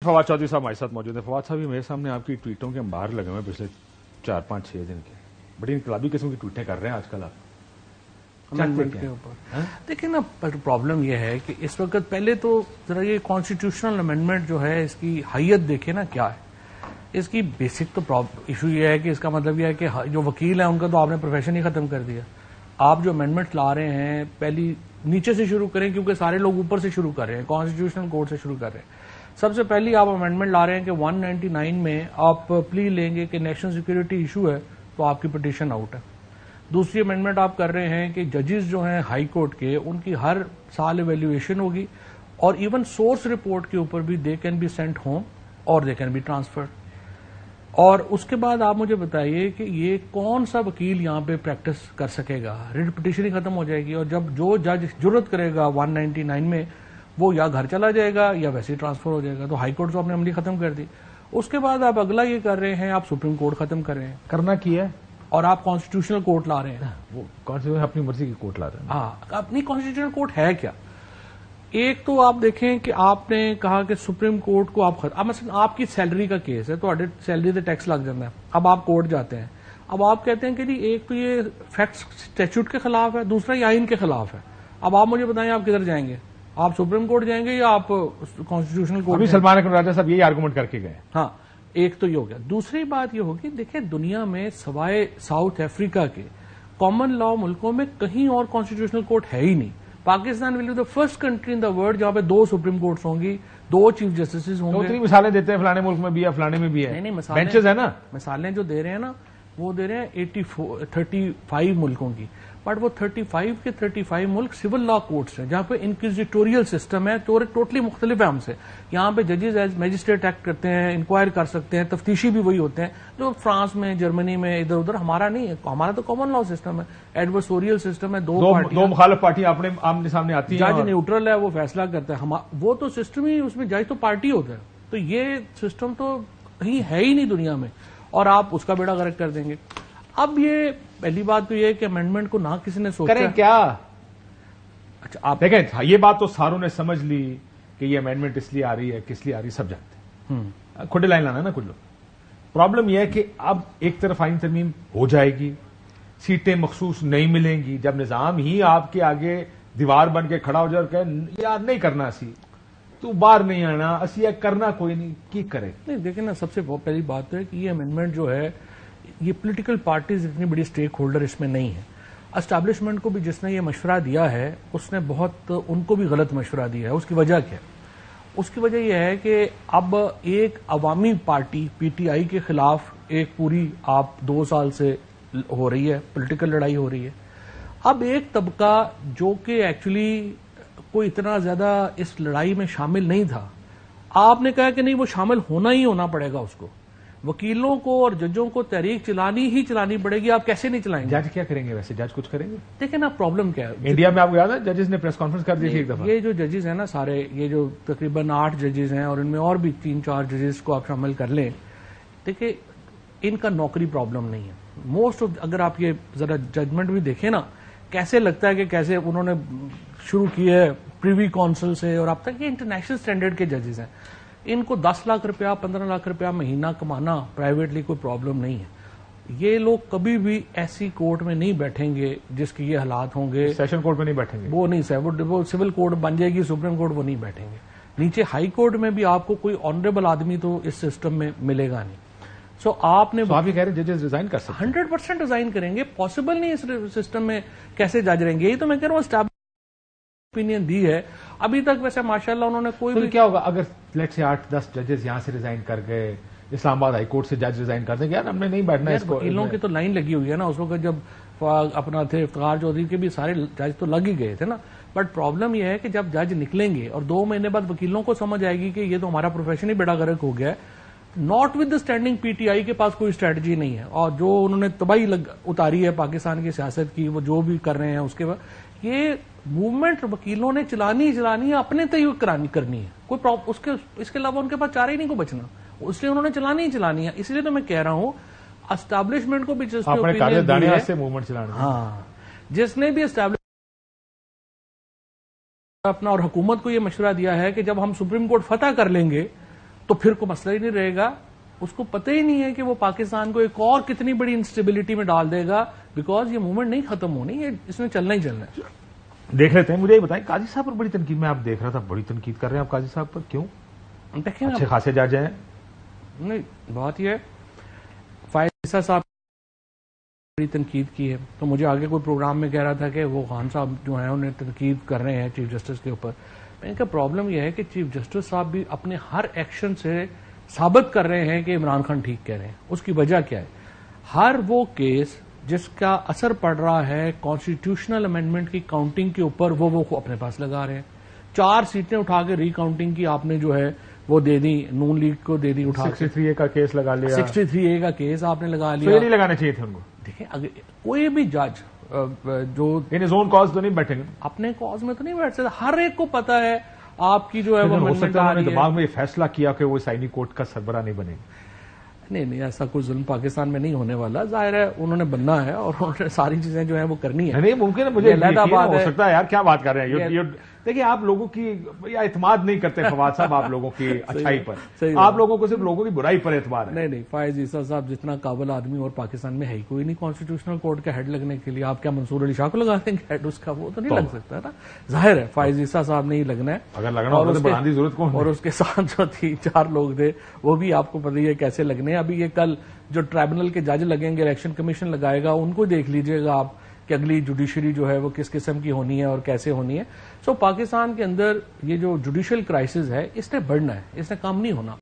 فواد چودھری صاحب ہمارے ساتھ موجود ہیں. فواد صاحب میرے سامنے آپ کی ٹویٹوں کے انبار لگے ہوئے پچھلے 4-5-6 دن کے, بڑی انقلابی قسم کی ٹویٹیں کر رہے ہیں آج کل آپ. امینڈمنٹ کے اوپر دیکھیں نا, پرابلم یہ ہے کہ اس وقت پہلے تو ذرا یہ کانسٹیٹیوشنل امینڈمنٹ جو ہے اس کی حیت دیکھیں نا کیا ہے. اس کی بیسک تو ایشو یہ ہے کہ اس کا مطلب یہ ہے کہ جو وکیل ہیں ان کا تو آپ نے پروفیشن ہی ختم کر دیا. آپ جو امینڈمنٹ لا رہے ہیں پہلی نیچے سے شروع کریں, کیونکہ سارے لوگ اوپر سے شروع کر رہے ہیں, کانسٹیٹیوشنل کورٹ سے شروع کر رہے ہیں. سب سے پہلی آپ امینڈمنٹ لا رہے ہیں کہ 199 میں آپ پلی لیں گے کہ نیشنل سیکورٹی ایشو ہے تو آپ کی پٹیشن آؤٹ ہے. دوسری امینڈمنٹ آپ کر رہے ہیں کہ ججز جو ہیں ہائی کورٹ کے ان کی ہر سال ایویلیویشن ہوگی, اور ایون سورس رپورٹ کے اوپر بھی they can be sent home اور دے کین بی ٹرانسفرڈ. اور اس کے بعد آپ مجھے بتائیے کہ یہ کون سا وکیل یہاں پہ پریکٹس کر سکے گا. ریٹ پٹیشن ہی ختم ہو جائے گی, اور جب جو جج جرت کرے گا 199 میں وہ یا گھر چلا جائے گا یا ویسے ہی ٹرانسفر ہو جائے گا. تو ہائی کورٹ تو آپ نے عملی ختم کر دی. اس کے بعد آپ اگلا یہ کر رہے ہیں, آپ سپریم کورٹ ختم کر رہے ہیں, کرنا کی ہے, اور آپ کانسٹیٹیوشنل کورٹ لا رہے ہیں. وہ کانسٹیٹیوشن اپنی مرضی کی کورٹ لا رہے ہیں. ہاں, اپنی کانسٹیٹیوشنل کورٹ ہے کیا؟ ایک تو آپ دیکھیں کہ آپ نے کہا کہ سپریم کورٹ کو آپ مثلا آپ کی سیلری کا کیس ہے تو سیلری سے ٹیکس لگ جاتا ہے. اب آپ کورٹ جاتے ہیں, اب آپ کہتے ہیں کہ جی ایک تو یہ فیکٹس اسٹیچوٹ کے خلاف ہے, دوسرا یہ آئین کے خلاف ہے. اب آپ مجھے بتائیں آپ کدھر جائیں گے؟ آپ سپریم کورٹ جائیں گے یا آپ کانسٹیٹیوشنل کورٹ؟ ابھی سلمان اکرم راجہ صاحب یہی آرگومنٹ کر کے گئے. ہاں, ایک تو یہ ہو گیا. دوسری بات یہ ہوگی, دیکھیں دنیا میں سوائے ساؤتھ افریقہ کے کامن لا ملکوں میں کہیں اور کانسٹیٹیوشنل کورٹ ہے ہی نہیں. Pakistan will be the first country in the world جہاں پہ 2 سپریم کورٹس ہوں گی, 2 چیف جسٹس ہوں گے. اتنی مثالیں دیتے ہیں, فلانے ملک میں بھی ہے, فلانے میں بھی ہے. نہیں, بینچز ہے نا, مثالیں جو دے رہے ہیں نا وہ دے رہے ہیں 35 ملکوں کی, بٹ وہ 35 کے 35 ملک سول لا کورٹس ہیں جہاں پہ انکویزیٹوریل سسٹم ہے, تو ٹوٹلی مختلف ہے ہم سے. یہاں پہ ججز ایز میجسٹریٹ ایکٹ کرتے ہیں, انکوائر کر سکتے ہیں, تفتیشی بھی وہی ہوتے ہیں جو فرانس میں, جرمنی میں, ادھر ادھر. ہمارا نہیں ہے, ہمارا تو کامن لا سسٹم ہے, ایڈورسوریل سسٹم ہے. دو مخالف پارٹیاں اپنے آمنے سامنے آتی ہیں, جج نیوٹرل ہے, وہ فیصلہ کرتا ہے. وہ تو سسٹم ہی, اس میں جج تو پارٹی ہوتا ہے. تو یہ سسٹم تو کہیں ہے ہی نہیں دنیا میں, اور آپ اس کا بیڑا غرق کر دیں گے. اب یہ پہلی بات تو یہ کہ امینڈمنٹ کو نہ کسی نے سوچا کریں کیا. اچھا آپ دیکھیں, یہ بات تو ساروں نے سمجھ لی کہ یہ امینڈمنٹ اس لیے آ رہی ہے, کس لیے آ رہی ہے, سب جانتے ہیں. کھڈے لائن لانا نا کچھ لوگ. پرابلم یہ ہے کہ اب ایک طرف آئین ترمیم ہو جائے گی, سیٹیں مخصوص نہیں ملیں گی, جب نظام ہی آپ کے آگے دیوار بن کے کھڑا ہو جائے اور کہ یاد نہیں کرنا اسی, تو باہر نہیں آنا اسی, یا کرنا کوئی نہیں, کی کرے. نہیں دیکھیں نا, سب سے پہلی بات ہے کہ یہ امینڈمنٹ جو ہے یہ پولیٹیکل پارٹیز اتنی بڑی اسٹیک ہولڈر اس میں نہیں ہے. اسٹیبلشمنٹ کو بھی جس نے یہ مشورہ دیا ہے اس نے بہت ان کو بھی غلط مشورہ دیا ہے. اس کی وجہ کیا ہے؟ اس کی وجہ یہ ہے کہ اب ایک عوامی پارٹی پی ٹی آئی کے خلاف ایک پوری آپ 2 سال سے ہو رہی ہے, پولیٹیکل لڑائی ہو رہی ہے. اب ایک طبقہ جو کہ ایکچولی کوئی اتنا زیادہ اس لڑائی میں شامل نہیں تھا, آپ نے کہا کہ نہیں وہ شامل ہونا ہی ہونا پڑے گا. اس کو وکیلوں کو اور ججوں کو تحریک چلانی پڑے گی. آپ کیسے نہیں چلائیں گے؟ جج کیا کریں گے ویسے؟ جج کچھ کریں گے؟ دیکھیں نا پرابلم کیا ہے انڈیا میں, آپ کو یاد ہے ججز نے پریس کانفرنس کر دی تھی ایک دفعہ. یہ جو ججز ہیں نا سارے, یہ جو تقریباً 8 ججز ہیں اور ان میں اور بھی 3-4 ججز کو آپ شامل کر لیں, دیکھیں ان کا نوکری پرابلم نہیں ہے. موسٹ آف, اگر آپ یہ ذرا ججمنٹ بھی دیکھیں نا, کیسے لگتا ہے کہ کیسے انہوں نے شروع کی ہے پریوی کونسل سے, اور اب تک یہ انٹرنیشنل سٹینڈرڈ کے ججز ہیں. ان کو 10 لاکھ روپیہ 15 لاکھ روپیہ مہینہ کمانا پرائیویٹلی کوئی پرابلم نہیں ہے. یہ لوگ کبھی بھی ایسی کورٹ میں نہیں بیٹھیں گے جس کے یہ حالات ہوں گے. سیشن کورٹ میں نہیں بیٹھیں گے, وہ نہیں, وہ سول کورٹ بن جائے گی, سپریم کورٹ وہ نہیں بیٹھیں گے. نیچے ہائی کورٹ میں بھی آپ کو کوئی آنریبل آدمی تو اس سسٹم میں ملے گا نہیں. سو آپ نے آپ یہ کہہ رہے ہیں ججز ریزائن کر سکتے ہیں؟ 100% ریزائن کریں گے. پاسبل نہیں اس سسٹم میں کیسے جج رہیں گے. یہ تو میں کہہ رہا ہوں اوپینین دی ہے ابھی تک. ویسے ماشاءاللہ انہوں نے کوئی بھی, کیا ہوگا اگر لیٹ سے 8-10 ججز یہاں سے ریزائن کر گئے, اسلام آباد ہائی کورٹ سے جج ریزائن کر دیں گے, یار ہم نے نہیں بیٹھنا ہے. وکیلوں کی تو لائن لگی ہوئی ہے نا. اس وقت جب اپنا تھے افتخار چودھری کے بھی سارے جج تو لگ ہی گئے تھے نا. بٹ پرابلم یہ ہے کہ جب جج نکلیں گے اور 2 مہینے بعد وکیلوں کو سمجھ آئے گی کہ یہ تو ہمارا پروفیشن ہی بیڑا غرق ہو گیا ہے, not with the standing P T I کے پاس کوئی اسٹریٹجی نہیں ہے, اور جو انہوں نے تباہی اتاری ہے پاکستان کی سیاست کی, وہ جو بھی کر رہے ہیں اس کے بعد یہ موومنٹ وکیلوں نے چلانی ہے, اپنے تئیں کرنی ہے. کوئی اس کے علاوہ ان کے پاس چارہ ہی نہیں کو بچنا, اس لیے انہوں نے چلانی ہے. اس لیے تو میں کہہ رہا ہوں اسٹیبلشمنٹ کو بھی جس نے بھی اپنا اور حکومت کو یہ مشورہ دیا ہے کہ جب ہم سپریم کورٹ فتح کر لیں گے تو پھر کوئی مسئلہ ہی نہیں رہے گا. اس کو پتہ ہی نہیں ہے کہ وہ پاکستان کو ایک اور کتنی بڑی انسٹیبلٹی میں ڈال دے گا, بیکاز یہ موومنٹ نہیں ختم ہونی, اس میں چلنا ہی چلنا ہے. دیکھ لیتے ہیں. مجھے یہ بتائیں, قاضی صاحب پر بڑی تنقید, میں آپ دیکھ رہا تھا بڑی تنقید کر رہے ہیں آپ قاضی صاحب پر, کیوں؟ دیکھیں اچھے خاصے جج ہیں. نہیں, بات یہ ہے فائز عیسیٰ صاحب بڑی تنقید کی ہے, تو مجھے آگے کوئی پروگرام میں کہہ رہا تھا کہ وہ خان صاحب جو ہیں انہیں تنقید کر رہے ہیں چیف جسٹس کے اوپر. میں نے کہا پرابلم یہ ہے کہ چیف جسٹس صاحب بھی اپنے ہر ایکشن سے ثابت کر رہے ہیں کہ عمران خان ٹھیک کہہ رہے ہیں. اس کی وجہ کیا ہے؟ ہر وہ کیس جس کا اثر پڑ رہا ہے کانسٹیٹیوشنل امینڈمنٹ کی کاؤنٹنگ کے اوپر, وہ اپنے پاس لگا رہے ہیں. 4 سیٹیں اٹھا کے ری کاؤنٹنگ کی آپ نے جو ہے وہ دے دی, نون لیگ کو دے دی اٹھا کے. 63A کا کیس لگا لیا, 63A کا کیس آپ نے لگا لیا. یہ نہیں لگانا چاہیے تھا ان کو. دیکھیں اگر کوئی بھی جج جو ان ہز اون کاز تو نہیں بیٹھیں گے, اپنے کاز میں تو نہیں بیٹھ سکتا. ہر ایک کو پتا ہے آپ کی جو ہے وہ ہو سکتا ہے دماغ میں یہ فیصلہ کیا کہ وہ سائنی کورٹ کا سربراہ نہیں بنے گا. نہیں, ایسا کوئی ظلم پاکستان میں نہیں ہونے والا. ظاہر ہے انہوں نے بننا ہے اور انہوں نے ساری چیزیں جو ہیں وہ کرنی ہے. نہیں ممکن ہے, مجھے ہو سکتا ہے. یار کیا بات کر رہے ہیں, دیکھیں آپ لوگوں کی اعتماد نہیں کرتے فواد صاحب آپ لوگوں کی اچھائی پر, آپ لوگوں کو صرف لوگوں کی برائی پر اعتبار ہے. نہیں, فائز عیسیٰ صاحب جتنا قابل آدمی اور پاکستان میں ہے ہی کوئی نہیں کانسٹیٹیوشنل کورٹ کا ہیڈ لگنے کے لیے. آپ کیا منصور علی شاہ کو لگا دیں گے ہیڈ اس کا؟ وہ تو نہیں لگ سکتا نا. ظاہر ہے فائز عیسیٰ صاحب نے ہی لگنا ہے. اگر لگنا ہوتا تو بڑھانے کی ضرورت کون, اور اس کے ساتھ جو 3-4 لوگ تھے وہ بھی آپ کو پتہ ہی ہے کیسے لگنے ہیں. ابھی یہ کل جو ٹرائبونل کے جج لگیں گے, الیکشن کمیشن لگائے گا, ان کو دیکھ لیجئے گا آپ کہ اگلی جوڈیشری جو ہے وہ کس قسم کی ہونی ہے اور کیسے ہونی ہے. سو پاکستان کے اندر یہ جو جوڈیشل کرائسس ہے اس نے بڑھنا ہے, اس نے کم نہیں ہونا.